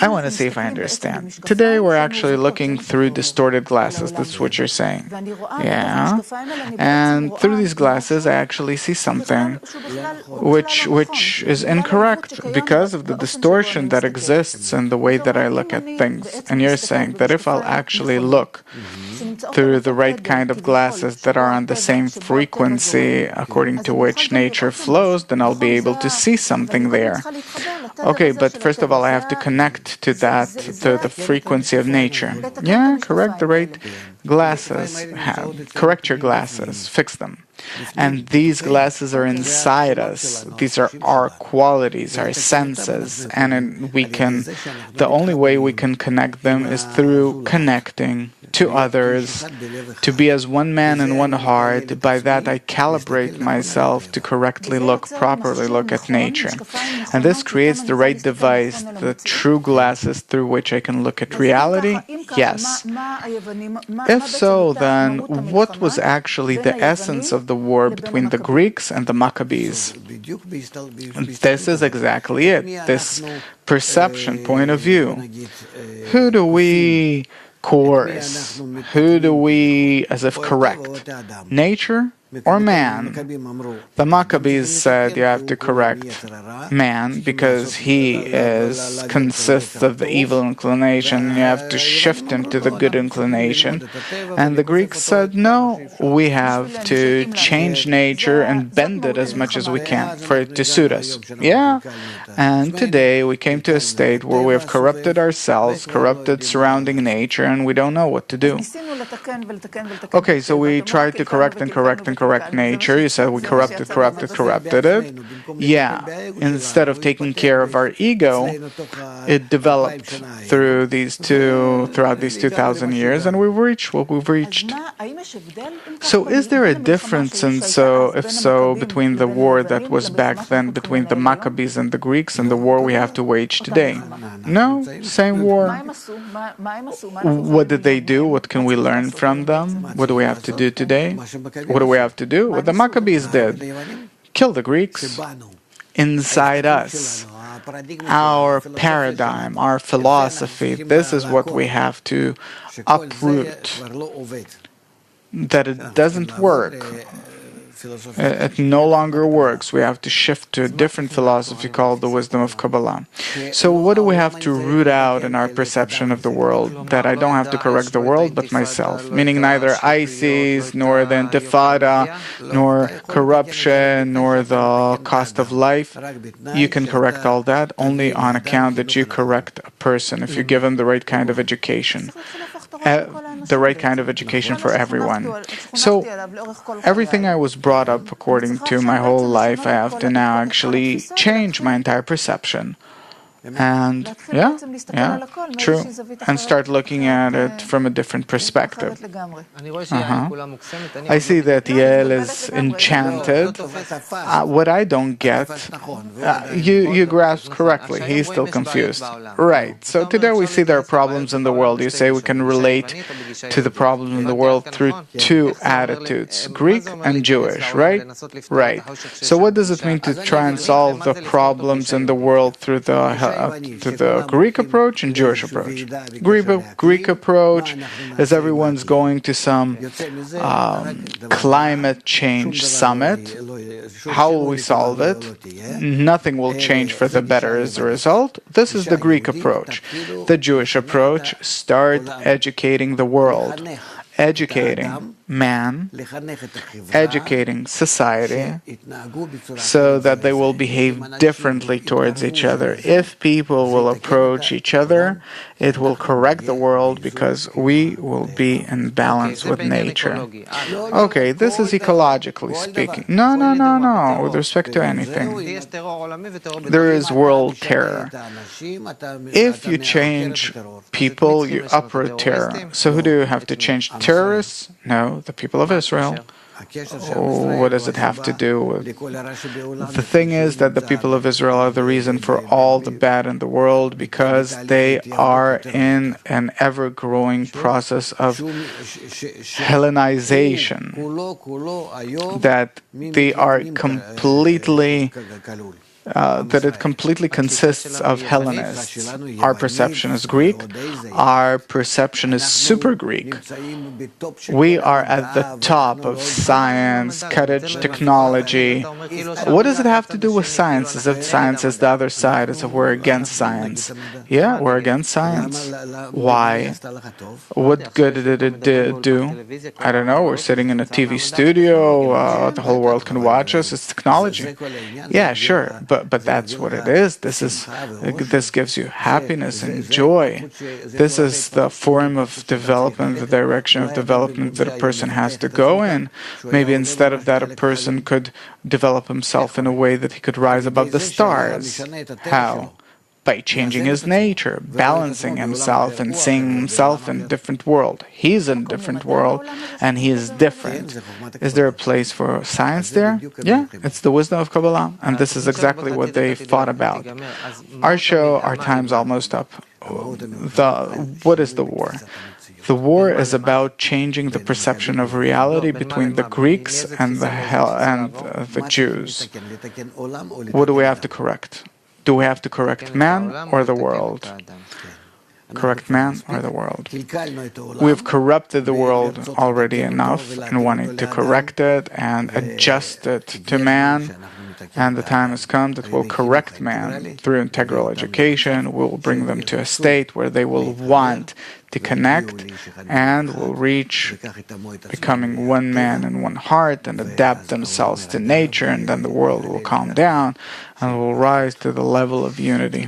I want to see if I understand. Today we're actually looking through distorted glasses. That's what you're saying. Yeah. And through these glasses, I actually see something which is incorrect because of the distortion that exists in the way that I look at things. And you're saying that if I'll actually look through the right kind of glasses that are on the same frequency according to which nature flows, then I'll be able to see something there. Okay, but first of all, I have to connect to that, to the frequency of nature. Yeah, correct the right glasses. Correct your glasses. Fix them. And these glasses are inside us. These are our qualities, our senses. And the only way we can connect them is through connecting to others, to be as one man and one heart. By that I calibrate myself to properly look at nature. And this creates the right device, the true glasses through which I can look at reality? Yes. If so, then what was actually the essence of the war between the Greeks and the Maccabees? This is exactly it, this perception point of view. Who do we coerce? Who do we, as if correct? Nature or man? The Maccabees said you have to correct man because he consists of the evil inclination. You have to shift him to the good inclination. And the Greeks said, no, we have to change nature and bend it as much as we can for it to suit us. Yeah. And today we came to a state where we have corrupted ourselves, corrupted surrounding nature, and we don't know what to do. Okay, so we tried to correct nature. You said we corrupted it. Yeah. Instead of taking care of our ego, it developed throughout these 2,000 years, and we've reached what we've reached. So is there a difference, if so, between the war that was back then between the Maccabees and the Greeks and the war we have to wage today? No, same war. What did they do? What can we learn from them? What do we have to do today? What do we have to do? What the Maccabees did. Kill the Greeks. Inside us. Our paradigm, our philosophy, this is what we have to uproot. That it doesn't work. It no longer works. We have to shift to a different philosophy called the wisdom of Kabbalah. So what do we have to root out in our perception of the world? That I don't have to correct the world, but myself. Meaning neither ISIS, nor the Intifada, nor corruption, nor the cost of life. You can correct all that only on account that you correct a person, if you give him the right kind of education. The right kind of education for everyone. So everything I was brought up according to my whole life, I have to now actually change my entire perception. And true, and start looking at it from a different perspective. I see that Yael is enchanted. What I don't get, you grasp correctly, he's still confused. Right, so today we see there are problems in the world. You say we can relate to the problems in the world through two attitudes, Greek and Jewish, right? Right. So what does it mean to try and solve the problems in the world through the Greek approach and Jewish approach? Greek approach is everyone's going to some climate change summit. How will we solve it? Nothing will change for the better as a result. This is the Greek approach. The Jewish approach, start educating the world. Educating man, educating society, so that they will behave differently towards each other. If people will approach each other, it will correct the world because we will be in balance with nature. Okay, this is ecologically speaking. No, with respect to anything. There is world terror. If you change people, you uproot terror. So who do you have to change? Terrorists? No, the people of Israel. What does it have to do with? The thing is that the people of Israel are the reason for all the bad in the world because they are in an ever-growing process of Hellenization, that they are completely that it completely consists of Hellenists. Our perception is Greek. Our perception is super Greek. We are at the top of science, cutting-edge technology. What does it have to do with science? As if science is the other side, as if we're against science. Yeah, we're against science. Why? What good did it do? I don't know. We're sitting in a TV studio. The whole world can watch us. It's technology. Yeah, sure. But that's what it is. This gives you happiness and joy. This is the form of development, the direction of development that a person has to go in. Maybe instead of that, a person could develop himself in a way that he could rise above the stars. How? By changing his nature, balancing himself and seeing himself in a different world. He's in a different world, and he is different. Is there a place for science there? Yeah, it's the wisdom of Kabbalah, and this is exactly what they thought about. Our show, our time's almost up. What is the war? The war is about changing the perception of reality between the Greeks and the Jews. What do we have to correct? Do we have to correct man or the world? Correct man or the world? We have corrupted the world already enough and wanting to correct it and adjust it to man. And the time has come that we'll correct man through integral education. We'll bring them to a state where they will want to connect and will reach becoming one man and one heart and adapt themselves to nature, and then the world will calm down and will rise to the level of unity.